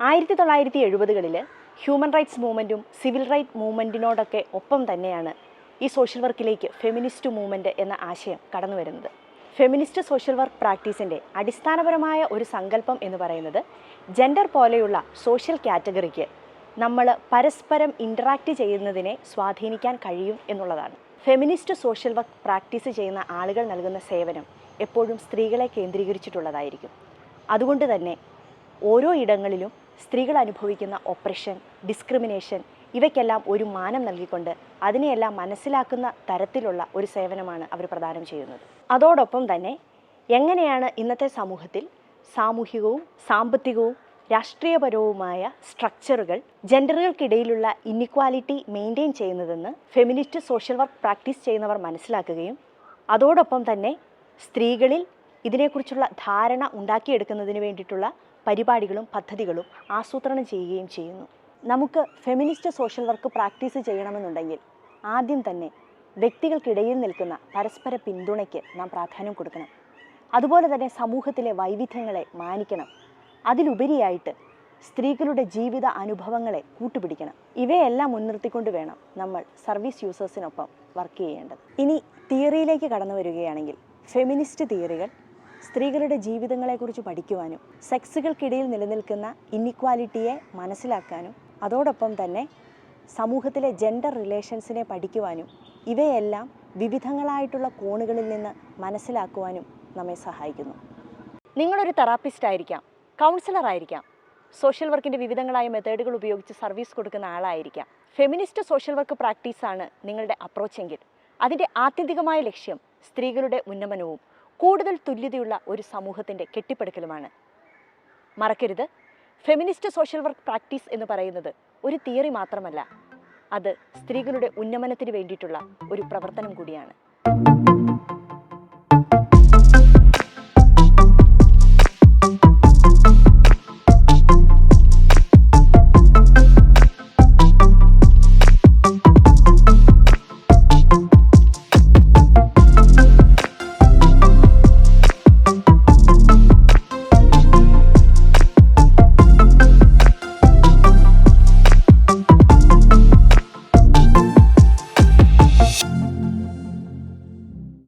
1970കളിൽ human rights മൂവ്മെൻറ്റും civil right മൂവ്മെൻറ്റിനോടൊക്കെ ഒപ്പം തന്നെയാണ് ഈ സോഷ്യൽ വർക്കിലേക്ക് ഫെമിനിസ്റ്റ് മൂവ്മെൻറ്റ് എന്ന ആശയം കടന്നു വരുന്നത്. ഫെമിനിസ്റ്റ് സോഷ്യൽ വർക്ക് പ്രാക്ടീസിൻ്റെ അടിസ്ഥാനപരമായ ഒരു സങ്കല്പം എന്ന് പറയുന്നത് ജെൻഡർ പോലെയുള്ള സോഷ്യൽ കാറ്റഗറിക്ക് നമ്മൾ പരസ്പരം ഇൻറ്ററാക്റ്റ് ചെയ്യുന്നതിനെ സ്വാധീനിക്കാൻ കഴിയും എന്നുള്ളതാണ്. ഫെമിനിസ്റ്റ് സോഷ്യൽ വർക്ക് പ്രാക്ടീസ് ചെയ്യുന്ന ആളുകൾ നൽകുന്ന സേവനം എപ്പോഴും സ്ത്രീകളെ കേന്ദ്രീകരിച്ചിട്ടുള്ളതായിരിക്കും. അതുകൊണ്ട് തന്നെ ഓരോ ഇടങ്ങളിലും സ്ത്രീകൾ അനുഭവിക്കുന്ന ഒപ്രഷൻ, ഡിസ്ക്രിമിനേഷൻ ഇവയ്ക്കെല്ലാം ഒരു മാനം നൽകിക്കൊണ്ട് അതിനെയെല്ലാം മനസ്സിലാക്കുന്ന തരത്തിലുള്ള ഒരു സേവനമാണ് അവർ പ്രദാനം ചെയ്യുന്നത്. അതോടൊപ്പം തന്നെ എങ്ങനെയാണ് ഇന്നത്തെ സമൂഹത്തിൽ സാമൂഹികവും സാമ്പത്തികവും രാഷ്ട്രീയപരവുമായ സ്ട്രക്ചറുകൾ ജെൻഡറുകൾക്കിടയിലുള്ള ഇന്നിക്വാലിറ്റി മെയിൻറ്റെയിൻ ചെയ്യുന്നതെന്ന് ഫെമിനിസ്റ്റ് സോഷ്യൽ വർക്ക് പ്രാക്ടീസ് ചെയ്യുന്നവർ മനസ്സിലാക്കുകയും അതോടൊപ്പം തന്നെ സ്ത്രീകളിൽ ഇതിനെക്കുറിച്ചുള്ള ധാരണ ഉണ്ടാക്കിയെടുക്കുന്നതിന് വേണ്ടിയിട്ടുള്ള പരിപാടികളും പദ്ധതികളും ആസൂത്രണം ചെയ്യുകയും ചെയ്യുന്നു. നമുക്ക് ഫെമിനിസ്റ്റ് സോഷ്യൽ വർക്ക് പ്രാക്ടീസ് ചെയ്യണമെന്നുണ്ടെങ്കിൽ ആദ്യം തന്നെ വ്യക്തികൾക്കിടയിൽ നിൽക്കുന്ന പരസ്പര പിന്തുണയ്ക്ക് നാം പ്രാധാന്യം കൊടുക്കണം. അതുപോലെ തന്നെ സമൂഹത്തിലെ വൈവിധ്യങ്ങളെ മാനിക്കണം. അതിലുപരിയായിട്ട് സ്ത്രീകളുടെ ജീവിത അനുഭവങ്ങളെ കൂട്ടുപിടിക്കണം. ഇവയെല്ലാം മുൻനിർത്തിക്കൊണ്ട് വേണം നമ്മൾ സർവീസ് യൂസേഴ്സിനൊപ്പം വർക്ക് ചെയ്യേണ്ടത്. ഇനി തിയറിയിലേക്ക് കടന്നു വരികയാണെങ്കിൽ ഫെമിനിസ്റ്റ് തിയറികൾ സ്ത്രീകളുടെ ജീവിതങ്ങളെക്കുറിച്ച് പഠിക്കുവാനും സെക്സുകൾക്കിടയിൽ നിലനിൽക്കുന്ന ഇന്നിക്വാലിറ്റിയെ മനസ്സിലാക്കാനും അതോടൊപ്പം തന്നെ സമൂഹത്തിലെ ജെൻഡർ റിലേഷൻസിനെ പഠിക്കുവാനും ഇവയെല്ലാം വിവിധങ്ങളായിട്ടുള്ള കോണുകളിൽ നിന്ന് മനസ്സിലാക്കുവാനും നമ്മെ സഹായിക്കുന്നു. നിങ്ങളൊരു തെറാപ്പിസ്റ്റ് ആയിരിക്കാം, കൗൺസിലർ ആയിരിക്കാം, സോഷ്യൽ വർക്കിൻ്റെ വിവിധങ്ങളായ മെത്തേഡുകൾ ഉപയോഗിച്ച് സർവീസ് കൊടുക്കുന്ന ആളായിരിക്കാം. ഫെമിനിസ്റ്റ് സോഷ്യൽ വർക്ക് പ്രാക്ടീസാണ് നിങ്ങളുടെ അപ്രോച്ചെങ്കിൽ അതിൻ്റെ ആത്യന്തികമായ ലക്ഷ്യം സ്ത്രീകളുടെ ഉന്നമനവും കൂടുതൽ തുല്യതയുള്ള ഒരു സമൂഹത്തിൻ്റെ കെട്ടിപ്പടുക്കലുമാണ്. മറക്കരുത്, ഫെമിനിസ്റ്റ് സോഷ്യൽ വർക്ക് പ്രാക്ടീസ് എന്ന് പറയുന്നത് ഒരു തിയറി മാത്രമല്ല, അത് സ്ത്രീകളുടെ ഉന്നമനത്തിന് വേണ്ടിയിട്ടുള്ള ഒരു പ്രവർത്തനം കൂടിയാണ്.